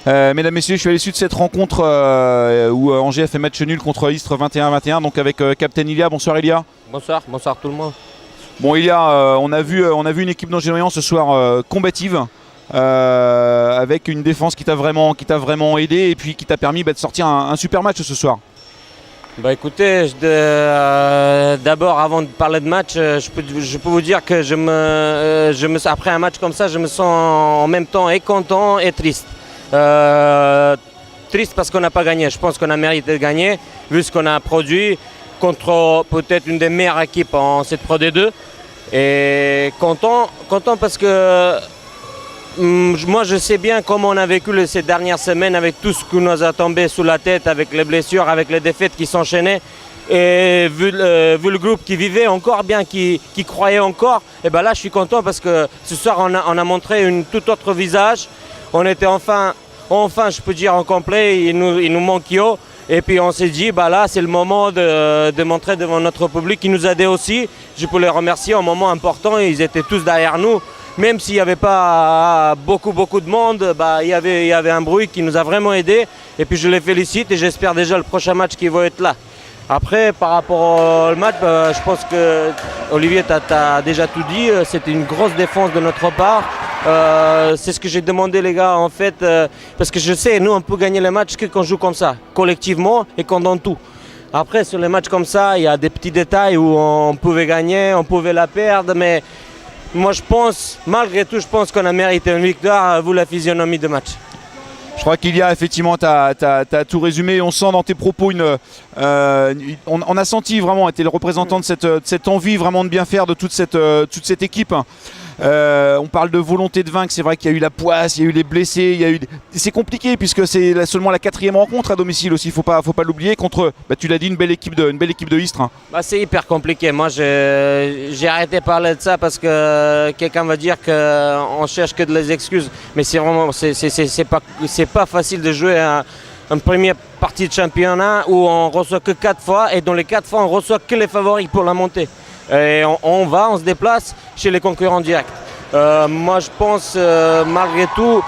Mesdames, messieurs, je suis à l'issue de cette rencontre où Angers a fait match nul contre Istres 21-21, donc avec Captain Ilia. Bonsoir Ilia. Bonsoir tout le monde. Bon Ilia, on a vu une équipe d'Angers ce soir combative, avec une défense qui t'a vraiment aidé et puis qui t'a permis de sortir un super match ce soir. Bah écoutez, d'abord avant de parler de match, je peux vous dire que après un match comme ça, je me sens en même temps et content et triste. Triste parce qu'on n'a pas gagné. Je pense qu'on a mérité de gagner, vu ce qu'on a produit contre peut-être une des meilleures équipes en cette Pro D2. Et content parce que moi je sais bien comment on a vécu ces dernières semaines avec tout ce qui nous a tombé sous la tête, avec les blessures, avec les défaites qui s'enchaînaient. Et vu le groupe qui vivait encore bien, qui croyait encore, et ben là je suis content parce que ce soir on a montré un tout autre visage. On était enfin je peux dire en complet, il nous manque Yo. Et puis on s'est dit, bah là c'est le moment de montrer devant notre public qui nous aidait aussi. Je peux les remercier, un moment important, ils étaient tous derrière nous. Même s'il n'y avait pas beaucoup de monde, bah, il y avait un bruit qui nous a vraiment aidés. Et puis je les félicite et j'espère déjà le prochain match qui va être là. Après, par rapport au match, je pense que Olivier, tu as déjà tout dit. C'était une grosse défense de notre part. C'est ce que j'ai demandé les gars en fait. Parce que je sais, nous on peut gagner les matchs que quand on joue comme ça, collectivement et qu'on donne tout. Après, sur les matchs comme ça, il y a des petits détails où on pouvait gagner, on pouvait la perdre. Mais moi je pense, malgré tout, qu'on a mérité une victoire, vu la physionomie de match. Je crois qu'il y a effectivement, tu as tout résumé. On sent dans tes propos on a senti vraiment, tu es le représentant de cette envie vraiment de bien faire de toute cette équipe. On parle de volonté de vaincre, c'est vrai qu'il y a eu la poisse, il y a eu les blessés, c'est compliqué puisque c'est seulement la 4e rencontre à domicile aussi, faut pas l'oublier, contre, tu l'as dit, une belle équipe de Istres. Bah, c'est hyper compliqué, moi j'ai arrêté de parler de ça parce que quelqu'un va dire qu'on cherche que des excuses, mais c'est vraiment, c'est pas facile de jouer une première partie de championnat où on reçoit que 4 fois et dans les 4 fois on reçoit que les favoris pour la montée. Et on se déplace chez les concurrents directs. Moi je pense malgré tout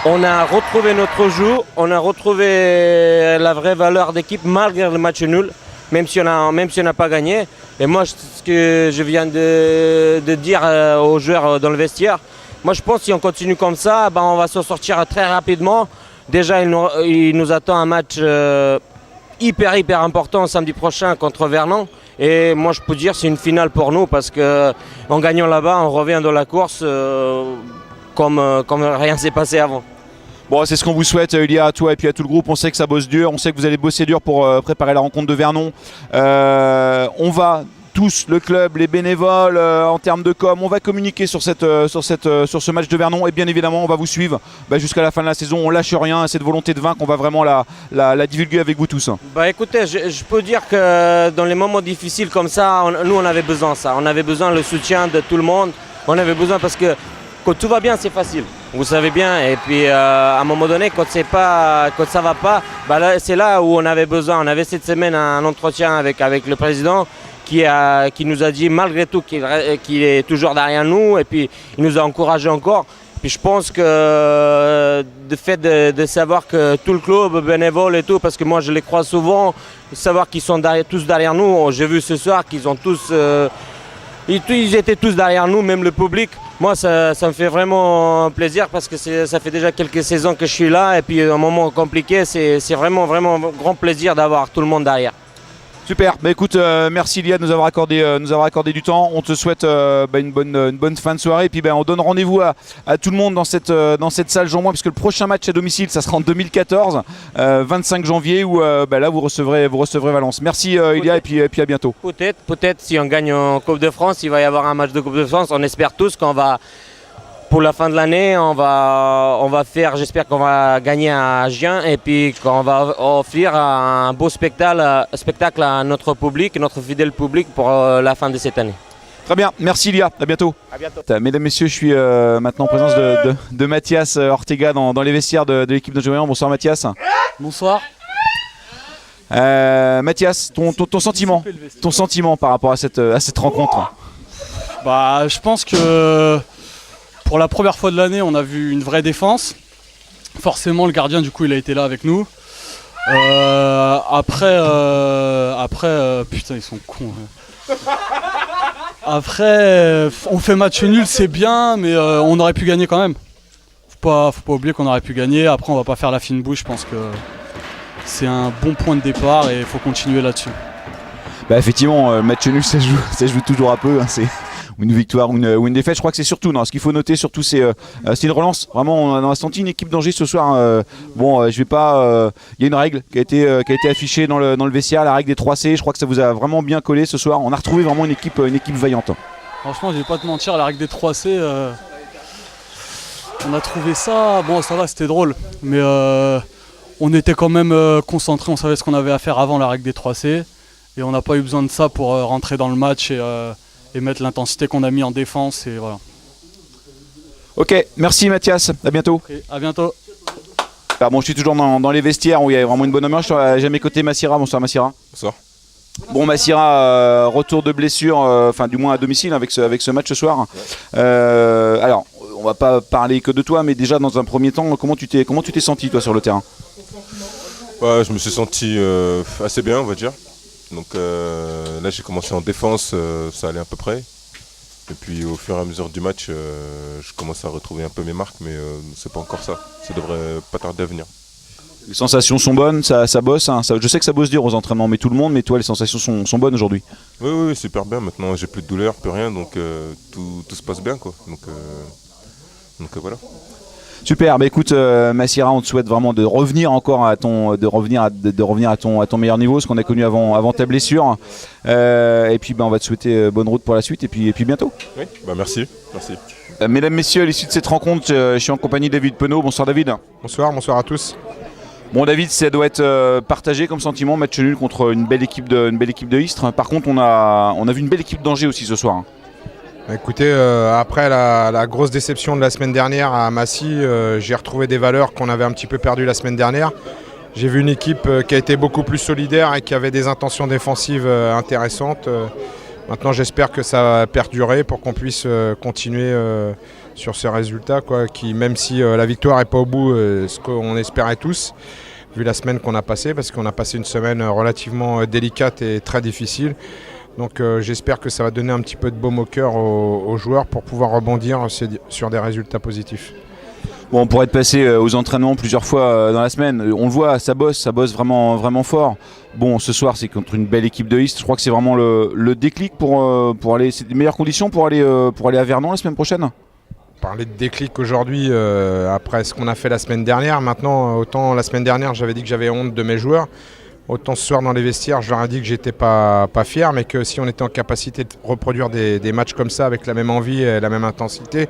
on a retrouvé notre jeu, on a retrouvé la vraie valeur d'équipe malgré le match nul, même si on n'a pas gagné. Et moi ce que je viens de dire aux joueurs dans le vestiaire, moi je pense que si on continue comme ça, on va s'en sortir très rapidement. Déjà il nous attend un match hyper important samedi prochain contre Vernon. Et moi je peux dire c'est une finale pour nous parce qu'en gagnant là-bas on revient dans la course comme rien s'est passé avant. Bon, c'est ce qu'on vous souhaite, Ilia, à toi et puis à tout le groupe. On sait que ça bosse dur, on sait que vous allez bosser dur pour préparer la rencontre de Vernon. On va tous, le club, les bénévoles, en termes de com, on va communiquer sur ce match de Vernon et bien évidemment on va vous suivre jusqu'à la fin de la saison. On lâche rien, cette volonté de vaincre, on va vraiment la divulguer avec vous tous. Bah écoutez, je peux dire que dans les moments difficiles comme ça, nous on avait besoin de ça. On avait besoin le soutien de tout le monde. On avait besoin parce que quand tout va bien c'est facile, vous savez bien. Et puis à un moment donné quand ça va pas, là, c'est là où on avait besoin. On avait cette semaine un entretien avec le président qui nous a dit malgré tout qu'il est toujours derrière nous et puis il nous a encouragé encore. Puis je pense que le fait de savoir que tout le club, bénévole et tout, parce que moi je les crois souvent, savoir qu'ils sont tous derrière nous, j'ai vu ce soir qu'ils ont tous, ils étaient tous derrière nous, même le public. Moi ça me fait vraiment plaisir parce que ça fait déjà quelques saisons que je suis là et puis un moment compliqué, c'est vraiment grand plaisir d'avoir tout le monde derrière. Super, écoute, merci Ilia de nous avoir accordé du temps. On te souhaite une bonne fin de soirée. Et puis on donne rendez-vous à tout le monde dans cette salle Jean Moulin, puisque le prochain match à domicile, ça sera en 2014, 25 janvier, où là vous recevrez Valence. Merci Ilia et puis à bientôt. Peut-être si on gagne en Coupe de France, il va y avoir un match de Coupe de France. On espère tous qu'on va, pour la fin de l'année, on va faire, j'espère qu'on va gagner à Agen et puis qu'on va offrir un beau spectacle à notre public, notre fidèle public pour la fin de cette année. Très bien, merci Ilia, à bientôt. À bientôt. Mesdames, messieurs, je suis maintenant en présence de Mathias Ortega dans les vestiaires de l'équipe de Angers. Bonsoir Mathias. Bonsoir. Mathias, ton sentiment par rapport à cette rencontre. Je pense que pour la première fois de l'année, on a vu une vraie défense. Forcément, le gardien, du coup, il a été là avec nous. Après, putain, ils sont cons. Après, on fait match nul, c'est bien, mais on aurait pu gagner quand même. Faut pas oublier qu'on aurait pu gagner. Après, on va pas faire la fine bouche. Je pense que c'est un bon point de départ et il faut continuer là-dessus. Bah effectivement, match nul, ça joue toujours un peu. Hein, c'est une victoire ou une défaite. Je crois que c'est surtout, non, ce qu'il faut noter surtout, c'est une relance. Vraiment, on a senti une équipe d'Angers ce soir. Je vais pas. Il y a une règle qui a été affichée dans le vestiaire, la règle des 3C. Je crois que ça vous a vraiment bien collé ce soir. On a retrouvé vraiment une équipe vaillante. Franchement, je vais pas te mentir, la règle des 3C, on a trouvé ça. Bon, ça va, c'était drôle, mais on était quand même concentrés. On savait ce qu'on avait à faire avant la règle des 3C. Et on n'a pas eu besoin de ça pour rentrer dans le match et mettre l'intensité qu'on a mis en défense. Et voilà. Ok, merci Mathias, à bientôt. Et à bientôt. Alors bon, je suis toujours dans les vestiaires où il y a vraiment une bonne ambiance. J'ai à mes côtés Massira. Bonsoir Massira. Bonsoir. Bon Massira, retour de blessure, enfin du moins à domicile avec ce match ce soir. Alors, on va pas parler que de toi, mais déjà dans un premier temps, comment tu t'es senti toi sur le terrain? Ouais, je me suis senti assez bien, on va dire. Donc là j'ai commencé en défense, ça allait à peu près. Et puis au fur et à mesure du match, je commence à retrouver un peu mes marques, mais c'est pas encore ça. Ça devrait pas tarder à venir. Les sensations sont bonnes, ça bosse. Hein, je sais que ça bosse dur aux entraînements, mais tout le monde, mais toi les sensations sont bonnes aujourd'hui. Oui, super bien. Maintenant j'ai plus de douleur, plus rien, donc tout se passe bien quoi. Donc voilà. Super, bah écoute Massira, on te souhaite vraiment de revenir encore à ton meilleur niveau, ce qu'on a connu avant ta blessure. Et puis on va te souhaiter bonne route pour la suite et puis bientôt. Oui, merci. Mesdames, messieurs, à l'issue de cette rencontre, je suis en compagnie de David Penaud. Bonsoir David. Bonsoir à tous. Bon David, ça doit être partagé comme sentiment, match nul contre une belle équipe de Istres. Par contre, on a vu une belle équipe d'Angers aussi ce soir. Écoutez, après la grosse déception de la semaine dernière à Massy, j'ai retrouvé des valeurs qu'on avait un petit peu perdues la semaine dernière. J'ai vu une équipe qui a été beaucoup plus solidaire et qui avait des intentions défensives intéressantes. Maintenant, j'espère que ça va perdurer pour qu'on puisse continuer sur ce résultat, quoi, qui, même si la victoire n'est pas au bout, ce qu'on espérait tous, vu la semaine qu'on a passée, parce qu'on a passé une semaine relativement délicate et très difficile. Donc j'espère que ça va donner un petit peu de baume au cœur aux joueurs pour pouvoir rebondir sur des résultats positifs. Bon, on pourrait être passé aux entraînements plusieurs fois dans la semaine. On le voit, ça bosse vraiment, vraiment fort. Bon, ce soir, c'est contre une belle équipe de Istres. Je crois que c'est vraiment le déclic pour aller. C'est des meilleures conditions pour aller à Vernon la semaine prochaine. Parler de déclic aujourd'hui après ce qu'on a fait la semaine dernière. Maintenant, autant la semaine dernière, j'avais dit que j'avais honte de mes joueurs. Autant ce soir dans les vestiaires, je leur ai dit que j'étais pas fier, mais que si on était en capacité de reproduire des matchs comme ça avec la même envie et la même intensité,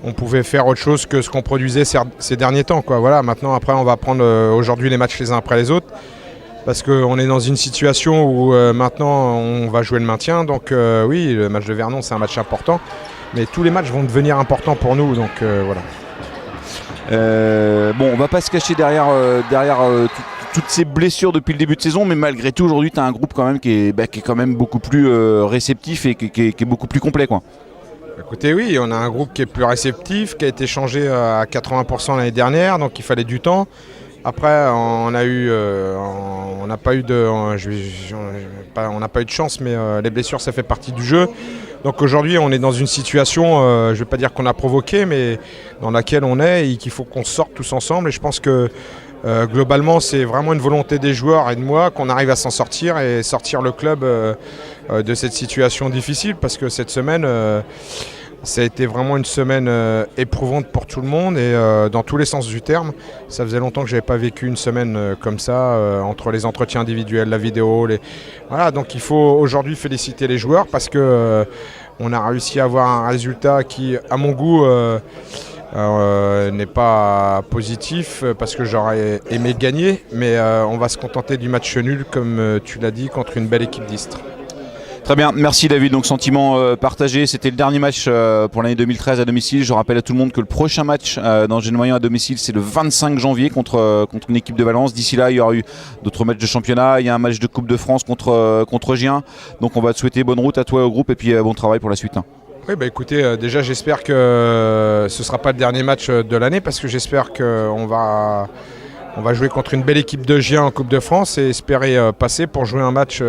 on pouvait faire autre chose que ce qu'on produisait ces derniers temps, quoi. Voilà, maintenant, après, on va prendre aujourd'hui les matchs les uns après les autres, parce qu'on est dans une situation où maintenant on va jouer le maintien. Donc oui, le match de Vernon, c'est un match important, mais tous les matchs vont devenir importants pour nous, donc voilà. Bon, on va pas se cacher derrière toutes ces blessures depuis le début de saison, mais malgré tout aujourd'hui tu as un groupe quand même qui est quand même beaucoup plus réceptif et qui est beaucoup plus complet, quoi. Écoutez, oui, on a un groupe qui est plus réceptif, qui a été changé à 80% l'année dernière, donc il fallait du temps. Après, on n'a pas eu de chance, mais les blessures, ça fait partie du jeu. Donc aujourd'hui, on est dans une situation, je ne vais pas dire qu'on a provoqué, mais dans laquelle on est et qu'il faut qu'on sorte tous ensemble. Et je pense que globalement, c'est vraiment une volonté des joueurs et de moi qu'on arrive à s'en sortir et sortir le club de cette situation difficile, parce que cette semaine, ça a été vraiment une semaine éprouvante pour tout le monde et dans tous les sens du terme. Ça faisait longtemps que je n'avais pas vécu une semaine comme ça, entre les entretiens individuels, la vidéo. Voilà, donc il faut aujourd'hui féliciter les joueurs parce que on a réussi à avoir un résultat qui, à mon goût, n'est pas positif parce que j'aurais aimé gagner, mais on va se contenter du match nul, comme tu l'as dit, contre une belle équipe d'Istres. Très bien, merci David. Donc sentiment partagé, c'était le dernier match pour l'année 2013 à domicile. Je rappelle à tout le monde que le prochain match d'Angers Moyen à domicile, c'est le 25 janvier contre une équipe de Valence. D'ici là, il y aura eu d'autres matchs de championnat. Il y a un match de Coupe de France contre Gien. Donc on va te souhaiter bonne route à toi et au groupe et puis bon travail pour la suite. Oui, bah écoutez, déjà j'espère que ce ne sera pas le dernier match de l'année parce que j'espère qu'on va jouer contre une belle équipe de Gien en Coupe de France et espérer passer pour jouer un match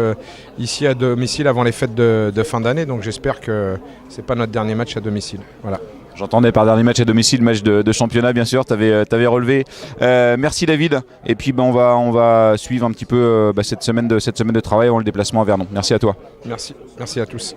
ici à domicile avant les fêtes de fin d'année. Donc j'espère que ce n'est pas notre dernier match à domicile. Voilà. J'entendais par dernier match à domicile, match de championnat bien sûr, tu avais relevé. Merci David. Et puis on va suivre un petit peu cette semaine de travail avant le déplacement à Vernon. Merci à toi. Merci à tous.